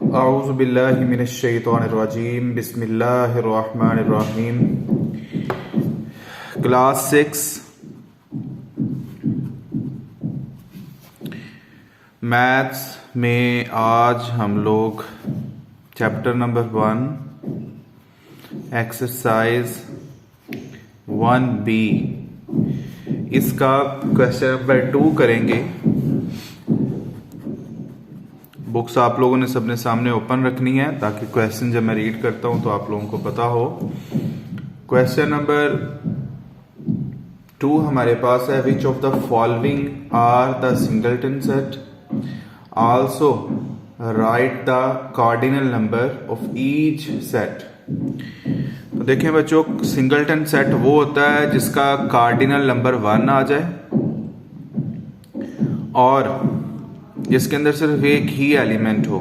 औज़ु बिल्लाहि मिनश शैतानिर रजीम बिस्मिल्लाहिर रहमानिर रहीम। Class 6 maths में आज हम लोग चैप्टर नंबर 1 एक्सरसाइज 1B इसका क्वेश्चन नंबर 2 करेंगे। बुक्स आप लोगों ने सबने सामने ओपन रखनी है ताकि क्वेश्चन जब मैं रीड करता हूं तो आप लोगों को पता हो। क्वेश्चन नंबर 2 हमारे पास है, which of the following are the singleton set, also write the cardinal number of each set. तो देखें बच्चों, सिंगलटन सेट वो होता है जिसका कार्डिनल नंबर 1 आ जाए और जिसके अंदर सिर्फ एक ही एलिमेंट हो।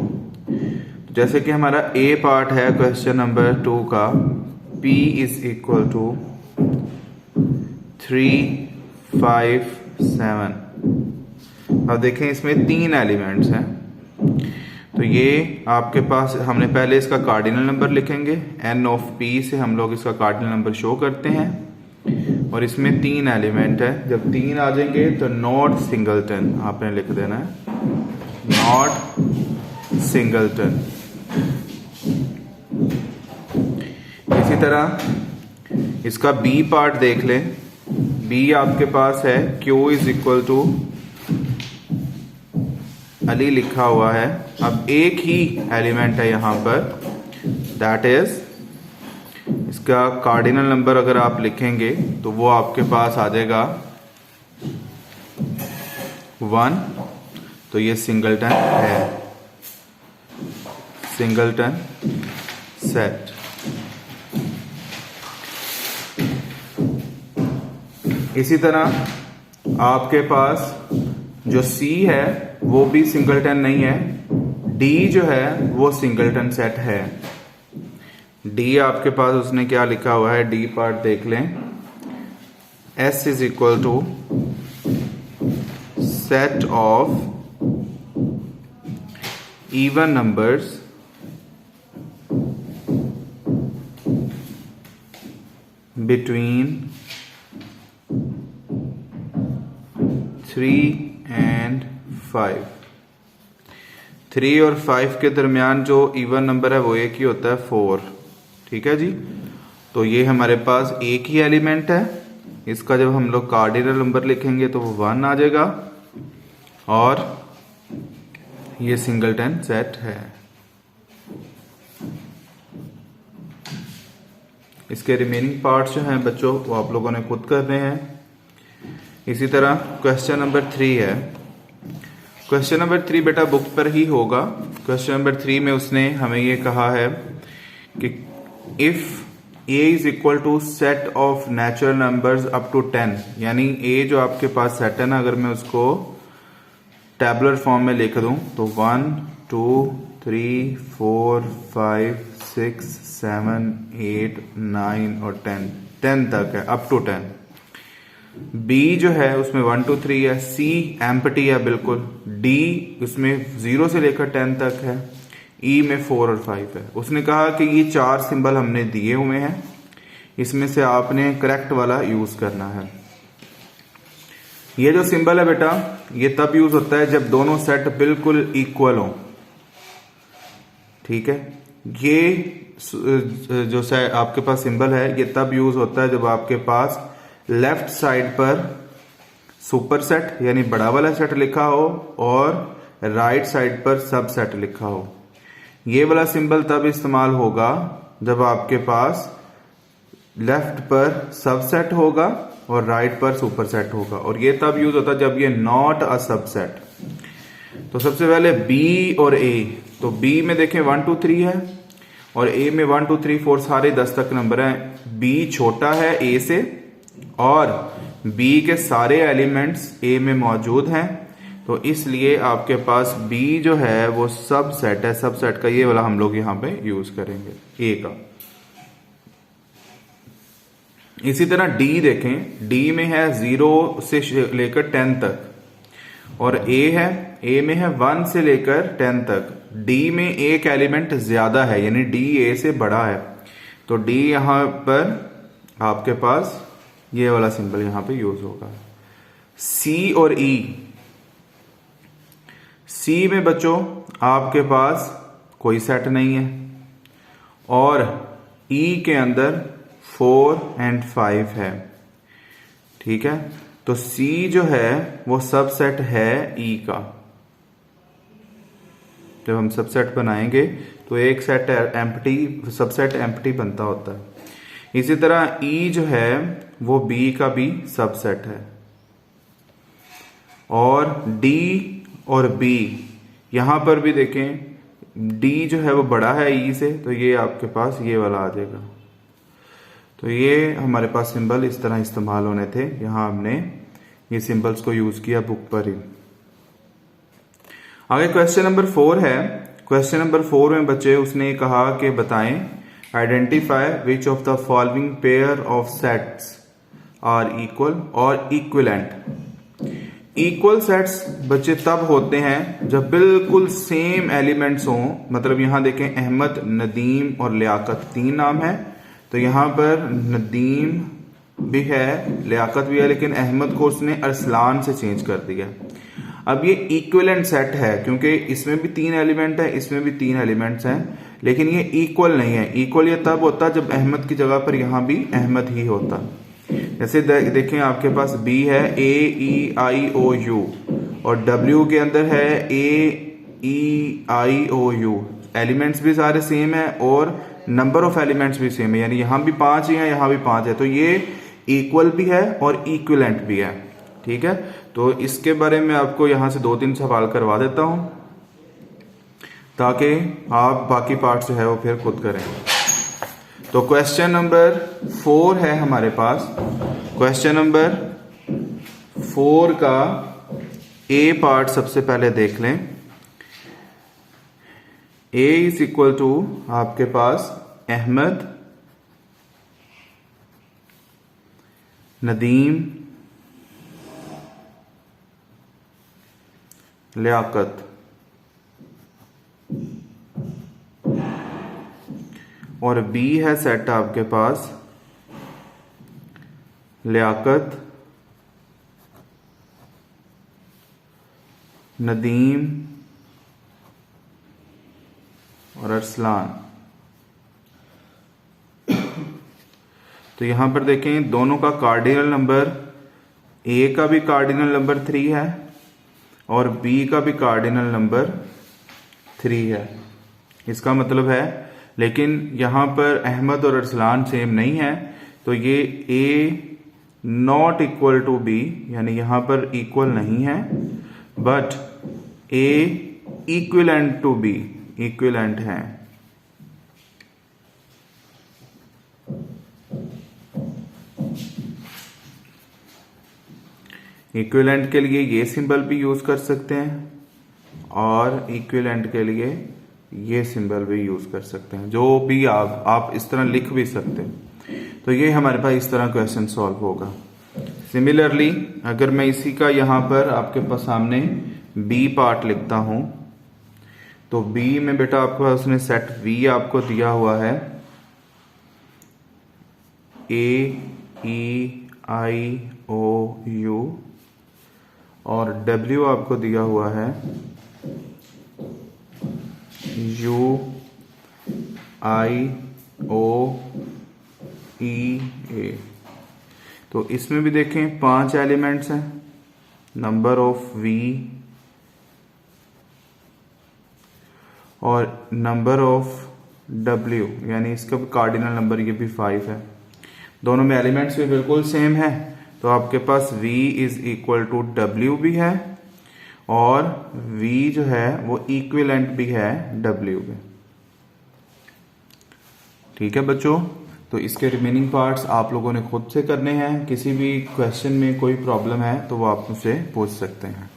जैसे कि हमारा ए पार्ट है क्वेश्चन नंबर 2 का, P इज इक्वल टू 3, 5, 7। अब देखें इसमें 3 एलिमेंट्स हैं, तो ये आपके पास हमने पहले इसका कार्डिनल नंबर लिखेंगे। N ऑफ P से हम लोग इसका कार्डिनल नंबर शो करते हैं और इसमें 3 एलिमेंट है। जब 3 आ जाएंगे तो नॉट सिंगलटन आपने लिख देना है, नॉट सिंगलटन। इसी तरह इसका बी पार्ट देख लें। बी आपके पास है Q is equal to Ali लिखा हुआ है। अब एक ही एलिमेंट है यहां पर, दैट इज इसका कार्डिनल नंबर अगर आप लिखेंगे तो वो आपके पास आ जाएगा 1। तो ये सिंगलटन है, सिंगलटन सेट। इसी तरह आपके पास जो C है वो भी सिंगलटन नहीं है। D जो है वो सिंगलटन सेट है। D आपके पास उसने क्या लिखा हुआ है, D पार्ट देख लें। S is equal to set of even numbers between 3 and 5। 3 और 5 के दरमियान जो इवन नंबर है वो एक ही होता है, 4। ठीक है जी। तो ये हमारे पास एक ही एलिमेंट है। इसका जब हम लोग कार्डिनल नंबर लिखेंगे तो वो 1 आ जाएगा और ये सिंगलटन सेट है। इसके रिमेनिंग पार्ट्स जो हैं बच्चों वो आप लोगों ने खुद करने हैं। इसी तरह क्वेश्चन नंबर 3 है। क्वेश्चन नंबर 3 बेटा बुक पर ही होगा। क्वेश्चन नंबर 3 में उसने हमें ये कहा है कि if a is equal to set of natural numbers up to 10, यानी a जो आपके पास सेट है ना, अगर मैं उसको टैबुलर फॉर्म में लिख दूं तो 1, 2, 3, 4, 5, 6, 7, 8, 9 और 10 तक है, अप टू 10। B जो है उसमें 1, 2, 3 है। C एम्प्टी है बिल्कुल। D उसमें 0 से लेकर 10 तक है। E में 4 और 5 है। उसने कहा कि ये 4 सिंबल हमने दिए हुए हैं, इसमें से आपने करेक्ट वाला यूज करना है। ये जो सिंबल है बेटा ये तब यूज होता है जब दोनों सेट बिल्कुल इक्वल हो। ठीक है, ये जो आपके पास सिंबल है ये तब यूज होता है जब आपके पास लेफ्ट साइड पर सुपर सेट यानी बड़ा वाला सेट लिखा हो और राइट साइड पर सब सेट लिखा हो। ये वाला सिंबल तब इस्तेमाल होगा जब आपके पास लेफ्ट पर सब सेट होगा और राइट पर सुपर सेट होगा, और ये तब यूज होता है जब ये नॉट अ सबसेट। तो सबसे पहले B और A, तो B में देखें 1, 2, 3 है और A में 1, 2, 3, 4 सारे 10 तक नंबर हैं। B छोटा है A से और B के सारे एलिमेंट्स A में मौजूद हैं, तो इसलिए आपके पास B जो है वो सब सेट है। सब सेट का ये वाला हम लोग यहाँ पे यूज करेंगे A का। इसी तरह D देखें, D में है 0 से लेकर 10 तक और A है, A में है 1 से लेकर 10 तक। डी में एक एलिमेंट ज्यादा है, यानी डी ए से बड़ा है, तो डी यहां पर आपके पास ये वाला सिंबल यहां पे यूज होगा। सी और ई, सी में बच्चों आपके पास कोई सेट नहीं है, और ई के अंदर 4 और 5 है। ठीक है, तो सी जो है वो सबसेट है ई का। जब हम सबसेट बनाएंगे तो एक सेट एम्प्टी, सबसेट एम्प्टी बनता होता है। इसी तरह ई जो है वो बी का भी सबसेट है, और डी और बी यहां पर भी देखें, डी जो है वो बड़ा है ई से, तो ये आपके पास ये वाला आ जाएगा। तो ये हमारे पास सिंबल इस तरह इस्तेमाल होने थे, यहां हमने ये सिंबल्स को यूज किया बुक पर ही। आगे क्वेश्चन नंबर 4 है। क्वेश्चन नंबर 4 में बच्चे उसने कहा कि बताएं, identify which of the following pair of sets are equal और इक्विवेलेंट। इक्वल सेट्स बच्चे तब होते हैं जब बिल्कुल सेम एलिमेंट्स हों। मतलब यहां देखें, अहमद, नदीम और लियाकत 3 नाम है, तो यहां पर नदीम भी है, लियाकत भी है, लेकिन अहमद को उसने अरसलान से चेंज कर दिया। अब ये इक्विवेलेंट सेट है, क्योंकि इसमें भी 3 एलिमेंट है, इसमें भी 3 एलिमेंट्स हैं, लेकिन ये इक्वल नहीं है। इक्वल ये तब होता जब अहमद की जगह पर यहां भी अहमद ही होता। जैसे देखें, आपके पास बी है, ए ई आई ओ यू, और डब्ल्यू के अंदर है ए ई आई ओ यू। एलिमेंट्स भी सारे सेम है और नंबर ऑफ एलिमेंट्स भी सेम है, यानी यहां भी 5 ही है, यहां भी 5 है, तो ये इक्वल भी है और इक्विवेलेंट भी है। ठीक है, तो इसके बारे में आपको यहां से 2-3 सवाल करवा देता हूं, ताकि आप बाकी पार्ट जो है वो फिर खुद करें। तो क्वेश्चन नंबर 4 है हमारे पास। क्वेश्चन नंबर 4 का ए पार्ट सबसे पहले देख लें। ए इज इक्वल टू आपके पास अहमद, नदीम, लियाकत, और बी है सेट आपके पास लियाकत, नदीम और अरसलान। तो यहां पर देखें, दोनों का कार्डिनल नंबर, ए का भी कार्डिनल नंबर 3 है और बी का भी कार्डिनल नंबर 3 है। इसका मतलब है, लेकिन यहां पर अहमद और अरसलान सेम नहीं है, तो ये A not equal to B, यानी यहां पर इक्वल नहीं है, but A equivalent to B, equivalent है। इक्विवेलेंट के लिए ये सिंबल भी यूज कर सकते हैं, और इक्विवेलेंट के लिए ये सिंबल भी यूज कर सकते हैं, जो भी आप इस तरह लिख भी सकते हैं। तो ये हमारे पास इस तरह क्वेश्चन सॉल्व होगा। सिमिलरली अगर मैं इसी का यहां पर आपके पास सामने बी पार्ट लिखता हूं, तो बी में बेटा आपके पास उसने सेट वी आपको दिया हुआ है, ए ई आई ओ यू, और डब्ल्यू आपको दिया हुआ है यू आई ओ ई ए। तो इसमें भी देखें 5 एलिमेंट्स हैं, नंबर ऑफ वी और नंबर ऑफ डब्ल्यू, यानी इसका कार्डिनल नंबर ये भी 5 है। दोनों में एलिमेंट्स भी बिल्कुल सेम है, तो आपके पास v is equal to W भी है, और v जो है वो इक्विवेलेंट भी है w में। ठीक है बच्चों, तो इसके रिमेनिंग पार्ट्स आप लोगों ने खुद से करने हैं। किसी भी क्वेश्चन में कोई प्रॉब्लम है तो वो आप मुझसे पूछ सकते हैं।